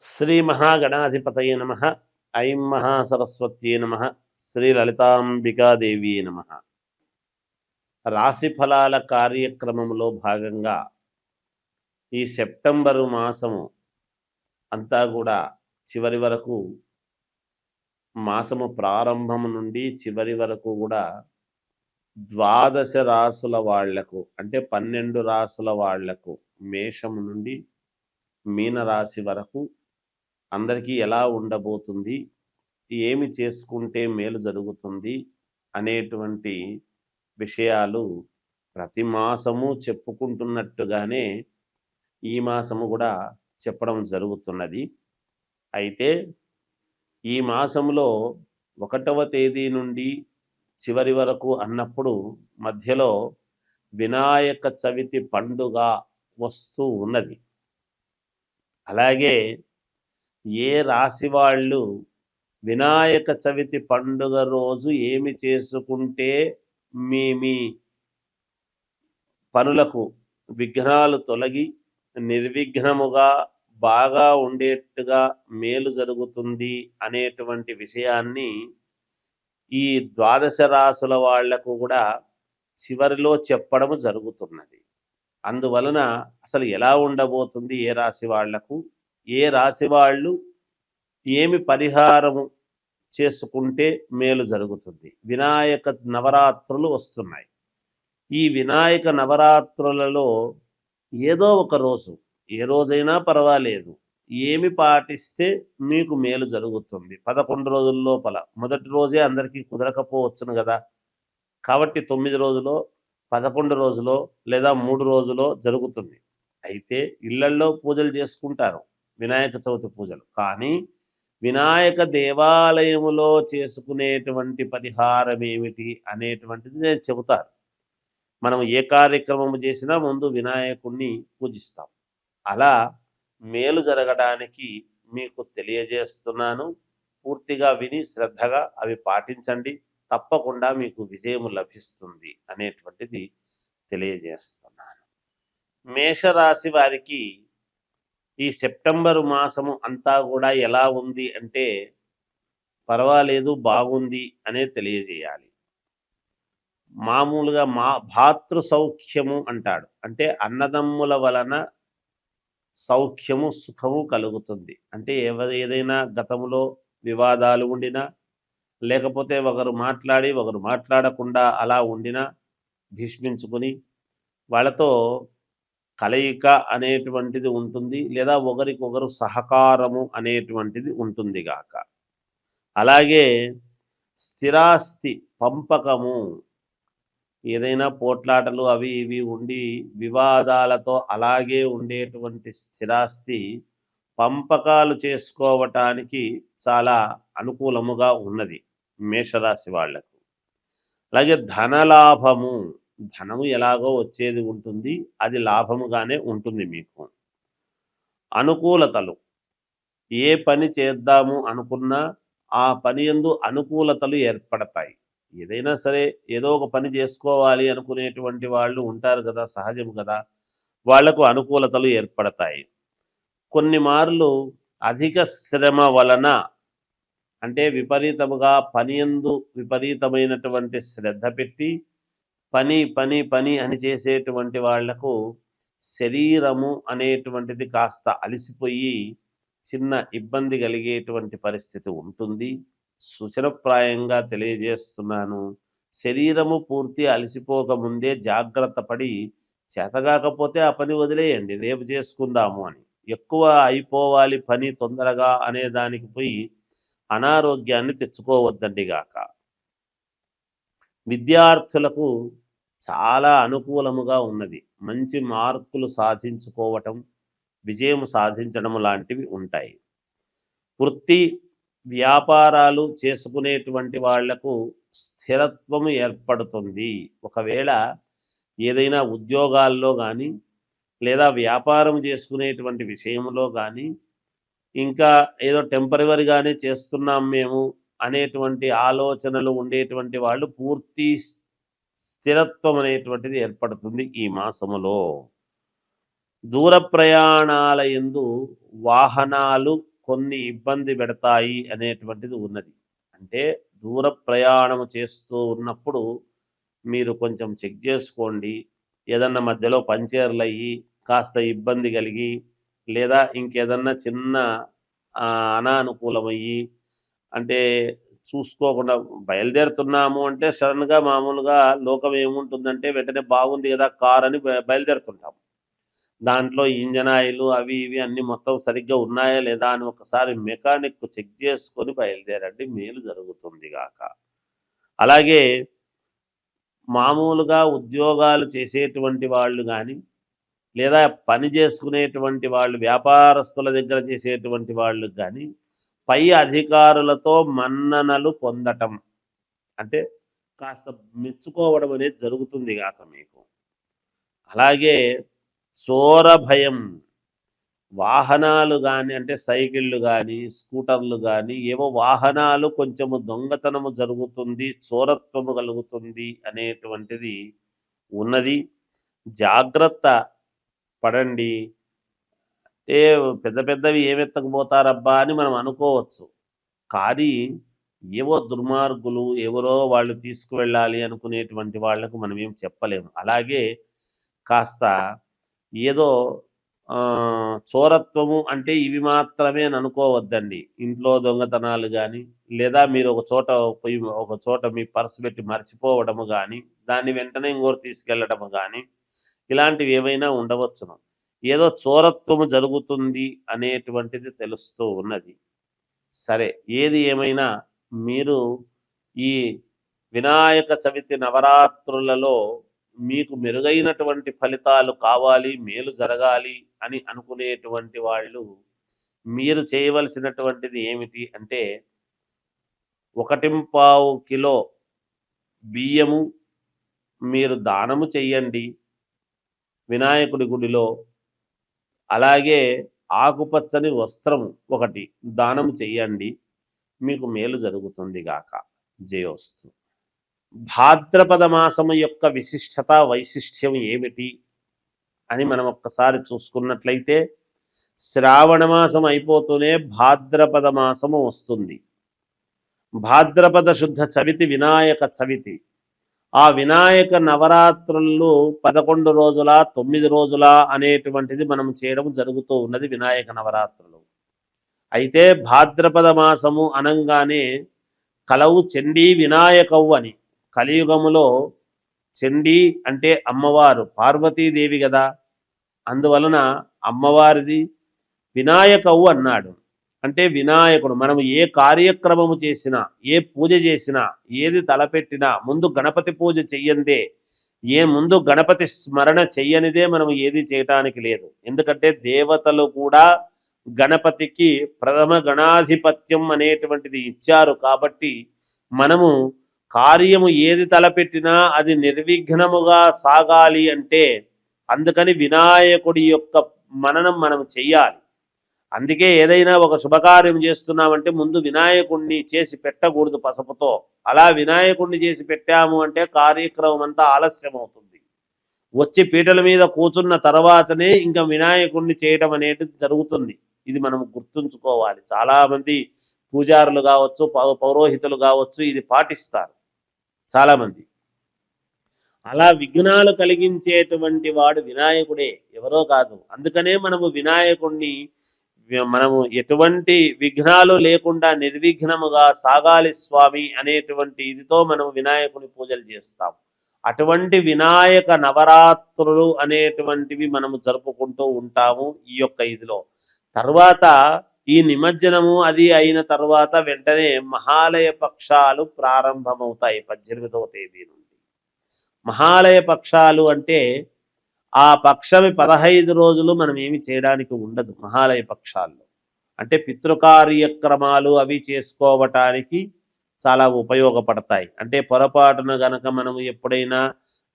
శ్రీ మహాగణాధిపతయ నమ. ఐం మహాసరస్వత్యే నమ. శ్రీ లలితాంబికాదేవి నమ. రాశి ఫలాల కార్యక్రమంలో భాగంగా ఈ సెప్టెంబరు మాసము అంతా కూడా చివరి వరకు, మాసము ప్రారంభం నుండి చివరి వరకు కూడా ద్వాదశ రాసుల వాళ్లకు, అంటే 12 రాసుల వాళ్లకు, మేషము నుండి మీనరాశి వరకు అందరికీ ఎలా ఉండబోతుంది, ఏమి చేసుకుంటే మేలు జరుగుతుంది అనేటువంటి విషయాలు ప్రతి మాసము చెప్పుకుంటున్నట్టుగానే ఈ మాసము కూడా చెప్పడం జరుగుతున్నది. అయితే ఈ మాసంలో 1వ తేదీ నుండి చివరి వరకు అన్నప్పుడు మధ్యలో వినాయక చవితి పండుగ వస్తూ ఉన్నది. అలాగే ఏ రాశి వాళ్ళు వినాయక చవితి పండుగ రోజు ఏమి చేసుకుంటే మీ పనులకు విఘ్నాలు తొలగి నిర్విఘ్నముగా బాగా ఉండేట్టుగా మేలు జరుగుతుంది అనేటువంటి విషయాన్ని ఈ ద్వాదశ రాసుల వాళ్లకు కూడా చివరిలో చెప్పడం జరుగుతున్నది. అందువలన అసలు ఎలా ఉండబోతుంది, ఏ రాశి వాళ్లకు, ఏ రాశి వాళ్ళు ఏమి పరిహారము చేసుకుంటే మేలు జరుగుతుంది. వినాయక నవరాత్రులు వస్తున్నాయి. ఈ వినాయక నవరాత్రులలో ఏదో ఒక రోజు, ఏ రోజైనా పర్వాలేదు, ఏమి పాటిస్తే మీకు మేలు జరుగుతుంది. 11 రోజుల లోపల మొదటి రోజే అందరికీ కుదరకపోవచ్చును కదా. కాబట్టి 9 రోజులో, 11 రోజులో లేదా 3 రోజులో జరుగుతుంది. అయితే ఇళ్లల్లో పూజలు చేసుకుంటారు, వినాయక చవితి పూజలు. కానీ వినాయక దేవాలయములో చేసుకునేటువంటి పరిహారం ఏమిటి అనేటువంటిది నేను చెబుతాను. మనం ఏ కార్యక్రమం చేసినా ముందు వినాయకుణ్ణి పూజిస్తాం. అలా మేలు జరగడానికి మీకు తెలియజేస్తున్నాను. పూర్తిగా విని శ్రద్ధగా అవి పాటించండి, తప్పకుండా మీకు విజయము లభిస్తుంది అనేటువంటిది తెలియజేస్తున్నాను. మేషరాశి వారికి ఈ సెప్టెంబరు మాసము అంతా కూడా ఎలా ఉంది అంటే పర్వాలేదు, బాగుంది అనే తెలియజేయాలి. మామూలుగా భాతృ సౌఖ్యము అంటాడు, అంటే అన్నదమ్ముల వలన సౌఖ్యము, సుఖము కలుగుతుంది. అంటే ఏదైనా గతంలో వివాదాలు ఉండినా, లేకపోతే ఒకరు మాట్లాడి ఒకరు మాట్లాడకుండా అలా ఉండినా భీష్మించుకుని వాళ్ళతో కలయిక అనేటువంటిది ఉంటుంది, లేదా ఒకరికొకరు సహకారము అనేటువంటిది ఉంటుంది గాక. అలాగే స్థిరాస్తి పంపకము, ఏదైనా పోట్లాటలు అవి ఇవి ఉండి వివాదాలతో అలాగే ఉండేటువంటి స్థిరాస్తి పంపకాలు చేసుకోవటానికి చాలా అనుకూలముగా ఉన్నది మేషరాశి వాళ్లకు. అలాగే ధనలాభము, ధనము ఎలాగో వచ్చేది ఉంటుంది, అది లాభముగానే ఉంటుంది మీకు. అనుకూలతలు, ఏ పని చేద్దాము అనుకున్నా ఆ పని యందు అనుకూలతలు ఏర్పడతాయి. ఏదైనా సరే ఏదో ఒక పని చేసుకోవాలి అనుకునేటువంటి వాళ్ళు ఉంటారు కదా, సహజం కదా. వాళ్లకు అనుకూలతలు ఏర్పడతాయి. కొన్ని మార్లు అధిక శ్రమ వలన, అంటే విపరీతముగా పని యందు విపరీతమైనటువంటి శ్రద్ధ పెట్టి పని పని పని అని చేసేటువంటి వాళ్లకు శరీరము అనేటువంటిది కాస్త అలసిపోయి చిన్న ఇబ్బంది కలిగేటువంటి పరిస్థితి ఉంటుంది. సూచనప్రాయంగా తెలియజేస్తున్నాను. శరీరము పూర్తి అలసిపోకముందే జాగ్రత్త పడి, చేతగాకపోతే ఆ పని వదిలేయండి, రేపు చేసుకుందాము అని. ఎక్కువ అయిపోవాలి పని తొందరగా అనే దానికి పోయి అనారోగ్యాన్ని తెచ్చుకోవద్దండి గాక. విద్యార్థులకు చాలా అనుకూలముగా ఉన్నది. మంచి మార్కులు సాధించుకోవటం, విజయం సాధించడం లాంటివి ఉంటాయి. వృత్తి వ్యాపారాలు చేసుకునేటువంటి వాళ్లకు స్థిరత్వము ఏర్పడుతుంది. ఒకవేళ ఏదైనా ఉద్యోగాల్లో కానీ, లేదా వ్యాపారం చేసుకునేటువంటి విషయంలో కానీ, ఇంకా ఏదో టెంపరవరీగానే చేస్తున్నాం మేము అనేటువంటి ఆలోచనలు ఉండేటువంటి వాళ్ళు పూర్తి స్థిరత్వం అనేటువంటిది ఏర్పడుతుంది ఈ మాసములో. దూర ప్రయాణాల యందు వాహనాలు కొన్ని ఇబ్బంది పెడతాయి అనేటువంటిది ఉన్నది. అంటే దూర ప్రయాణం చేస్తూ ఉన్నప్పుడు మీరు కొంచెం చెక్ చేసుకోండి. ఏదన్నా మధ్యలో పంక్చర్‌లయ్యి, కాస్త ఇబ్బంది కలిగి, లేదా ఇంకేదన్నా చిన్న అనానుకూలమయ్యి, అంటే చూసుకోకుండా బయలుదేరుతున్నాము అంటే సడెన్‌గా మామూలుగా లోకం ఏముంటుందంటే వెంటనే బాగుంది కదా కార్ అని బయలుదేరుతుంటాం. దాంట్లో ఇంజిన్ ఆయిల్ అవి ఇవి అన్నీ మొత్తం సరిగ్గా ఉన్నాయా లేదా అని ఒకసారి మెకానిక్ చెక్ చేసుకొని బయలుదేరండి. మేలు జరుగుతుంది గాక. అలాగే మామూలుగా ఉద్యోగాలు చేసేటువంటి వాళ్ళు గాని, లేదా పని చేసుకునేటువంటి వాళ్ళు వ్యాపారస్తుల దగ్గర చేసేటువంటి వాళ్ళు గాని, పై అధికారులతో మన్ననలు పొందటం. అంటే కాస్త మెచ్చుకోవడం అనేది జరుగుతుంది గాక మీకు. అలాగే చోర భయం. వాహనాలు గాని అంటే సైకిళ్ళు గాని, స్కూటర్లు గాని ఏవో వాహనాలు కొంచెము దొంగతనము జరుగుతుంది, చోరత్వము కలుగుతుంది అనేటువంటిది ఉన్నది. జాగ్రత్త పడండి. ఏ పెద్ద పెద్దవి ఏమెత్తకపోతారబ్బా అని మనం అనుకోవచ్చు. కానీ ఏవో దుర్మార్గులు ఎవరో వాళ్ళు తీసుకువెళ్ళాలి అనుకునేటువంటి వాళ్ళకు మనమేం చెప్పలేము. అలాగే కాస్త ఏదో చోరత్వము అంటే ఇవి మాత్రమే అని అనుకోవద్దండి. ఇంట్లో దొంగతనాలు గాని, లేదా మీరు ఒక చోట పోయి ఒక చోట మీ పర్స్ పెట్టి మర్చిపోవడము గాని, దాన్ని వెంటనే ఇంకోరు తీసుకెళ్ళడము గాని, ఇలాంటివి ఏవైనా ఉండవచ్చును. ఏదో చోరత్వము జరుగుతుంది అనేటువంటిది తెలుస్తూ ఉన్నది. సరే, ఏది ఏమైనా మీరు ఈ వినాయక చవితి నవరాత్రులలో మీకు మెరుగైనటువంటి ఫలితాలు కావాలి, మేలు జరగాలి అని అనుకునేటువంటి వాళ్ళు మీరు చేయవలసినటువంటిది ఏమిటి అంటే 1.25 కిలో బియ్యము మీరు దానము చెయ్యండి వినాయకుడి గుడిలో. అలాగే ఆకుపచ్చని వస్త్రము ఒకటి దానము చెయ్యండి. మీకు మేలు జరుగుతుంది గాక. జయోస్తు. భాద్రపద మాసము యొక్క విశిష్టత వైశిష్ట్యం ఏమిటి అని మనం ఒక్కసారి చూసుకున్నట్లయితే, శ్రావణ మాసం అయిపోతూనే భాద్రపద మాసము వస్తుంది. భాద్రపద శుద్ధ చవితి వినాయక చవితి. ఆ వినాయక నవరాత్రులు 11 రోజుల 9 రోజుల అనేటువంటిది మనం చేయడం జరుగుతూ ఉన్నది వినాయక నవరాత్రులు. అయితే భాద్రపద మాసము అనంగానే కలవు చండీ వినాయకవు అని. కలియుగములో చండీ అంటే అమ్మవారు పార్వతీదేవి కదా, అందువలన అమ్మవారిది వినాయకవు అన్నాడు. అంటే వినాయకుడు. మనం ఏ కార్యక్రమము చేసినా, ఏ పూజ చేసినా, ఏది తలపెట్టినా ముందు గణపతి పూజ చెయ్యందే, ముందు గణపతి స్మరణ చెయ్యనిదే మనం ఏది చేయటానికి లేదు. ఎందుకంటే దేవతలు కూడా గణపతికి ప్రథమ గణాధిపత్యం అనేటువంటిది ఇచ్చారు. కాబట్టి మనము కార్యము ఏది తలపెట్టినా అది నిర్విఘ్నముగా సాగాలి అంటే అందుకని వినాయకుడి యొక్క మననం మనం చెయ్యాలి. అందుకే ఏదైనా ఒక శుభకార్యం చేస్తున్నామంటే ముందు వినాయకుడిని చేసి పెట్టకూడదు పసుపుతో. అలా వినాయకుడిని చేసి పెట్టాము అంటే కార్యక్రమం అంతా ఆలస్యం అవుతుంది. వచ్చి పీటల మీద కూర్చున్న తర్వాతనే ఇంకా వినాయకుడిని చేయడం అనేది జరుగుతుంది. ఇది మనం గుర్తుంచుకోవాలి. చాలామంది పూజారులు కావచ్చు, పౌరోహితులు కావచ్చు ఇది పాటిస్తారు చాలామంది. అలా విఘ్నాలు కలిగించేటువంటి వాడు వినాయకుడే, ఎవరో కాదు. అందుకనే మనము ఎటువంటి విఘ్నాలు లేకుండా నిర్విఘ్నముగా సాగాలి స్వామి అనేటువంటి ఇదితో మనం వినాయకుని పూజలు చేస్తాం. అటువంటి వినాయక నవరాత్రులు అనేటువంటివి మనము జరుపుకుంటూ ఉంటాము ఈ యొక్క ఇదిలో. తర్వాత ఈ నిమజ్జనము అది అయిన తర్వాత వెంటనే మహాలయ పక్షాలు ప్రారంభమవుతాయి 18వ తేదీ నుండి. మహాలయ పక్షాలు అంటే ఆ పక్షమి 15 రోజులు మనం ఏమి చేయడానికి ఉండదు. మహాలయ పక్షాల్లో అంటే పితృకార్యక్రమాలు అవి చేసుకోవటానికి చాలా ఉపయోగపడతాయి. అంటే పొరపాటున గనక మనము ఎప్పుడైనా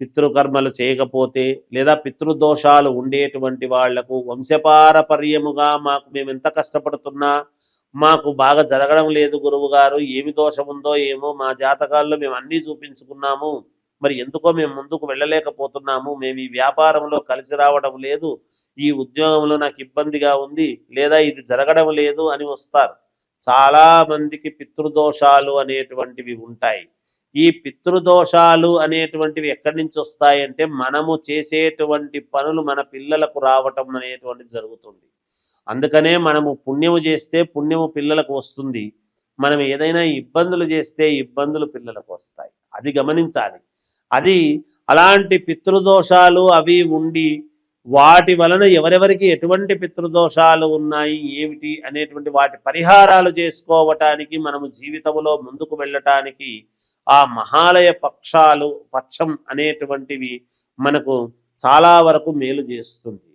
పితృకర్మలు చేయకపోతే, లేదా పితృదోషాలు ఉండేటువంటి వాళ్లకు వంశపారపర్యముగా మేము ఎంత కష్టపడుతున్నా మాకు బాగా జరగడం లేదు గురువు గారు, ఏమి దోషం ఉందో ఏమో, మా జాతకాల్లో మేము అన్నీ చూపించుకున్నాము, మరి ఎందుకో మేము ముందుకు వెళ్ళలేకపోతున్నాము, మేము ఈ వ్యాపారంలో కలిసి రావడం లేదు, ఈ ఉద్యోగంలో నాకు ఇబ్బందిగా ఉంది లేదా ఇది జరగడం లేదు అని వస్తారు. చాలా మందికి పితృదోషాలు అనేటువంటివి ఉంటాయి. ఈ పితృదోషాలు అనేటువంటివి ఎక్కడి నుంచి వస్తాయంటే మనము చేసేటువంటి పనులు మన పిల్లలకు రావటం అనేటువంటిది జరుగుతుంది. అందుకనే మనము పుణ్యము చేస్తే పుణ్యము పిల్లలకు వస్తుంది. మనం ఏదైనా ఇబ్బందులు చేస్తే ఇబ్బందులు పిల్లలకు వస్తాయి. అది గమనించాలి. అది అలాంటి పితృదోషాలు అవి ఉండి వాటి వలన ఎవరెవరికి ఎటువంటి పితృదోషాలు ఉన్నాయి ఏమిటి అనేటువంటి వాటి పరిహారాలు చేసుకోవటానికి మనము జీవితంలో ముందుకు వెళ్ళటానికి ఆ మహాలయ పక్షం అనేటువంటివి మనకు చాలా వరకు మేలు చేస్తుంది.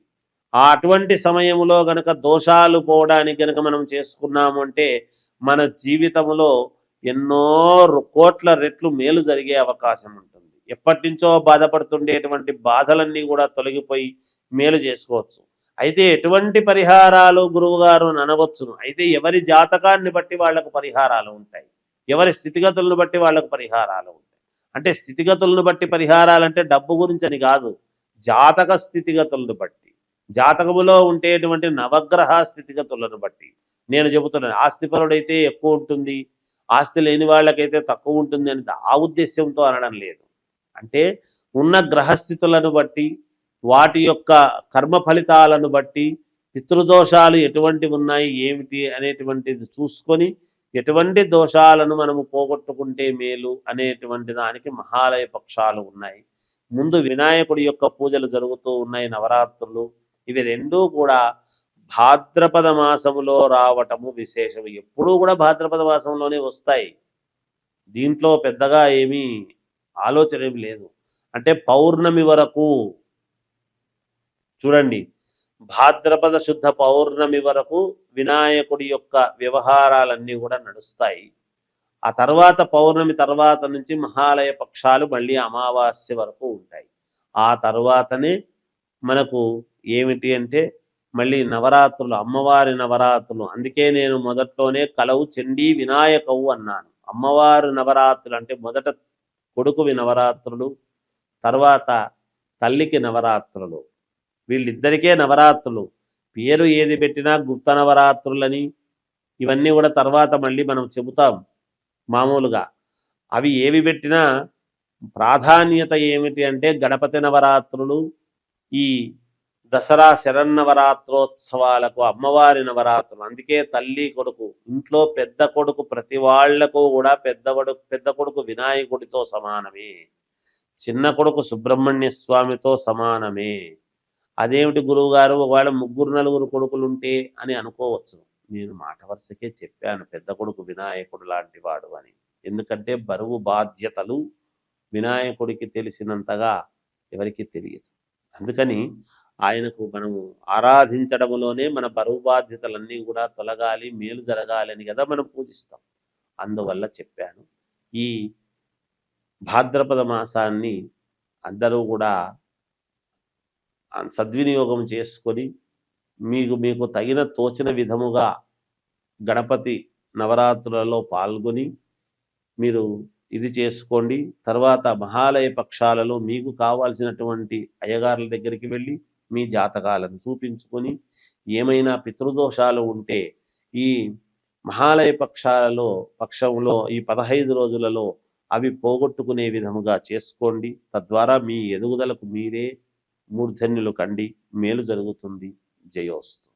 అటువంటి సమయంలో గనక దోషాలు పోవడానికి గనక మనం చేసుకున్నాము అంటే మన జీవితంలో ఎన్నో కోట్ల రెట్లు మేలు జరిగే అవకాశం ఉంటుంది. ఎప్పటి నుంచో బాధపడుతుండేటువంటి బాధలన్నీ కూడా తొలగిపోయి మేలు చేసుకోవచ్చు. అయితే ఎటువంటి పరిహారాలు గురువుగారు అనవచ్చును. అయితే ఎవరి జాతకాన్ని బట్టి వాళ్ళకు పరిహారాలు ఉంటాయి, ఎవరి స్థితిగతులను బట్టి వాళ్ళకు పరిహారాలు ఉంటాయి. అంటే స్థితిగతులను బట్టి పరిహారాలంటే డబ్బు గురించి అని కాదు, జాతక స్థితిగతులను బట్టి, జాతకములో ఉండేటువంటి నవగ్రహ స్థితిగతులను బట్టి నేను చెబుతున్నాను. ఆస్తిపరుడైతే ఎక్కువ ఉంటుంది, ఆస్తి లేని వాళ్ళకైతే తక్కువ ఉంటుంది అని ఆ ఉద్దేశ్యంతో అనడం లేదు. అంటే ఉన్న గ్రహస్థితులను బట్టి వాటి యొక్క కర్మ ఫలితాలను బట్టి పితృదోషాలు ఎటువంటివి ఉన్నాయి ఏమిటి అనేటువంటిది చూసుకొని ఎటువంటి దోషాలను మనము పోగొట్టుకుంటే మేలు అనేటువంటి దానికి మహాలయ పక్షాలు ఉన్నాయి. ముందు వినాయకుడి యొక్క పూజలు జరుగుతూ ఉన్నాయి, నవరాత్రులు. ఇవి రెండూ కూడా భాద్రపద మాసములో రావటము విశేషం. ఎప్పుడూ కూడా భాద్రపద మాసంలోనే వస్తాయి. దీంట్లో పెద్దగా ఏమీ ఆలోచన ఏమి లేదు. అంటే పౌర్ణమి వరకు చూడండి, భాద్రపద శుద్ధ పౌర్ణమి వరకు వినాయకుడి యొక్క వ్యవహారాలన్నీ కూడా నడుస్తాయి. ఆ తర్వాత పౌర్ణమి తర్వాత నుంచి మహాలయ పక్షాలు మళ్ళీ అమావాస్య వరకు ఉంటాయి. ఆ తర్వాతనే మనకు ఏమిటి అంటే మళ్ళీ నవరాత్రులు, అమ్మవారి నవరాత్రులు. అందుకే నేను మొదట్లోనే కలవు చండీ వినాయకవు అన్నాను. అమ్మవారి నవరాత్రులు అంటే మొదట కొడుకువి నవరాత్రులు, తర్వాత తల్లికి నవరాత్రులు. వీళ్ళిద్దరికే నవరాత్రులు. పేరు ఏది పెట్టినా గుప్త నవరాత్రులని ఇవన్నీ కూడా తర్వాత మళ్ళీ మనం చెబుతాం మామూలుగా. అవి ఏవి పెట్టినా ప్రాధాన్యత ఏమిటి అంటే గణపతి నవరాత్రులు, ఈ దసరా శరన్నవరాత్రోత్సవాలకు అమ్మవారి నవరాత్రులు. అందుకే తల్లి కొడుకు, ఇంట్లో పెద్ద కొడుకు ప్రతి వాళ్లకు కూడా పెద్ద కొడుకు వినాయకుడితో సమానమే, చిన్న కొడుకు సుబ్రహ్మణ్య స్వామితో సమానమే. అదేమిటి గురువుగారు ఒకవేళ 3-4 కొడుకులుంటే అని అనుకోవచ్చు. నేను మాట వరుసకే చెప్పాను పెద్ద కొడుకు వినాయకుడు లాంటి వాడు అని. ఎందుకంటే బరువు బాధ్యతలు వినాయకుడికి తెలిసినంతగా ఎవరికి తెలియదు. అందుకని ఆయనకు మనము ఆరాధించడంలోనే మన బరువు బాధ్యతలన్నీ కూడా తొలగాలి, మేలు జరగాలి అని కదా మనం పూజిస్తాం. అందువల్ల చెప్పాను. ఈ భాద్రపద మాసాన్ని అందరూ కూడా సద్వినియోగం చేసుకొని మీకు తగిన తోచిన విధముగా గణపతి నవరాత్రులలో పాల్గొని మీరు ఇది చేసుకోండి. తర్వాత మహాలయ పక్షాలలో మీకు కావాల్సినటువంటి అయ్యగారుల దగ్గరికి వెళ్ళి మీ జాతకాలను చూపించుకొని ఏమైనా పితృదోషాలు ఉంటే ఈ మహాలయ పక్షంలో ఈ 15 రోజులలో అవి పోగొట్టుకునే విధముగా చేసుకోండి. తద్వారా మీ ఎదుగుదలకు మీరే మూర్ధన్యులు కండి, మేలు జరుగుతుంది. జయోస్తు.